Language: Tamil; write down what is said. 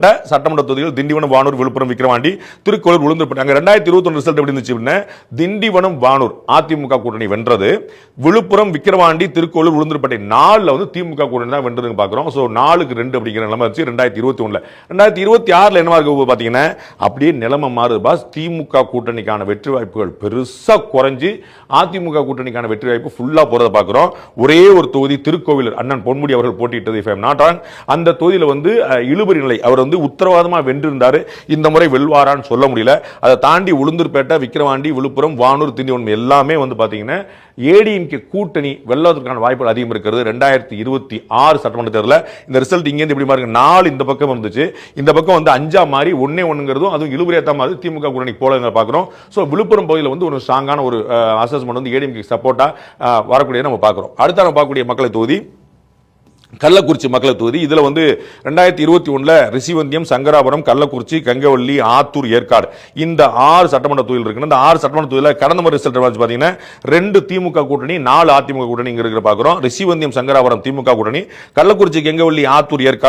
சட்டமன்ற தொகுதிகள் திண்டிவனம், வானூர், விழுப்புரம், விக்கிரவாண்டி, திருக்கோளூர், உளுந்தூர்பேட்டை. 2021 ரிசல்ட் எப்படி இருந்துச்சு? திண்டிவனம், வானூர் அதிமுக கூட்டணி வென்றது. விழுப்புரம், விக்கிரவாண்டி, திருக்கோளூர், உளுந்தூர்பேட்டை 4ல வந்து திமுக கூட்டணி தான் வென்றது பாக்குறோம். சோ 4-2 அப்படிங்கிற நிலைமை வச்சு 2021. 2026 என்னவா இருக்கு பாத்தீங்கன்னா அப்படியே நிலைமை மாறுது பாஸ். திமுக கூட்டணிக்கான வெற்றி வாய்ப்புகள் பெருசா குறைஞ்சு அதிமுக கூட்டணிக்கான வெற்றி வாய்ப்பு ஃபுல்லா போறத பாக்குறோம். ஒரே ஒரு தொகுதி திருக்கோவிலூர் அண்ணன் பொன்முடி அவர்கள் போட்டியிட்டது. If I am not wrong, அந்த தொகுதியில வந்து இழுபறி நிலை அவர் உத்தரவாதமா வென்றிருந்தாரு. இந்த முறை வெல்வாரான்னு சொல்ல முடியல. அதை தாண்டி உளுந்தூர்பேட்டை, விக்கிரவாண்டி, விழுப்புரம், வானூர், திண்டிவனம் எல்லாமே வந்து பாத்தீங்கன்னா ஏடிஎம்கே கூட்டணி வெல்வதற்கான வாய்ப்புகள் அதிகம் இருக்கிறது. 2026 சட்டமன்ற தேர்தலில் இந்த ரிசல்ட் இங்க இருந்து எப்படி பாருங்க, 4 இந்த பக்கம் இருந்துச்சு, இந்த பக்கம் வந்து 5 மாறி 1-1ங்கிறதும் அதுவும் இழுபறியாத்த மாதிரி திமுக கூட்டணி போல பாக்குறோம். சோ விழுப்புரம் பகுதியில் வந்து ஒரு ஸ்ட்ராங்கான ஒரு அசஸ்மெண்ட் வந்து ஏடிஎம்கே சப்போர்ட்டா வரக்கூடிய நம்ம பாக்குறோம். அடுத்த நம்ம பார்க்கக்கூடிய மக்களவை தொகுதி கள்ளக்குறிச்சி மக்களவை தொகுதி. இதுல வந்து 2021 ரிஷிவந்தியம், சங்கராபுரம், கள்ளக்குறிச்சி, கங்கவள்ளி, ஆத்தூர், ஏற்காடு இந்த 6 சட்டமன்ற தொகுதிகள் இருக்கு. இந்த 6 சட்டமன்ற தொகுதியில் கடந்த முறை ரிசல்ட் பாத்தீங்கன்னா 2 திமுக கூட்டணி, 4 அதிமுக கூட்டணி இங்க இருக்கிற பாக்குறோம். ரிஷிவந்தியம், சங்கராபுரம் திமுக கூட்டணி, கள்ளக்குறிச்சி, கங்கவள்ளி, ஆத்தூர், ஏற்காடு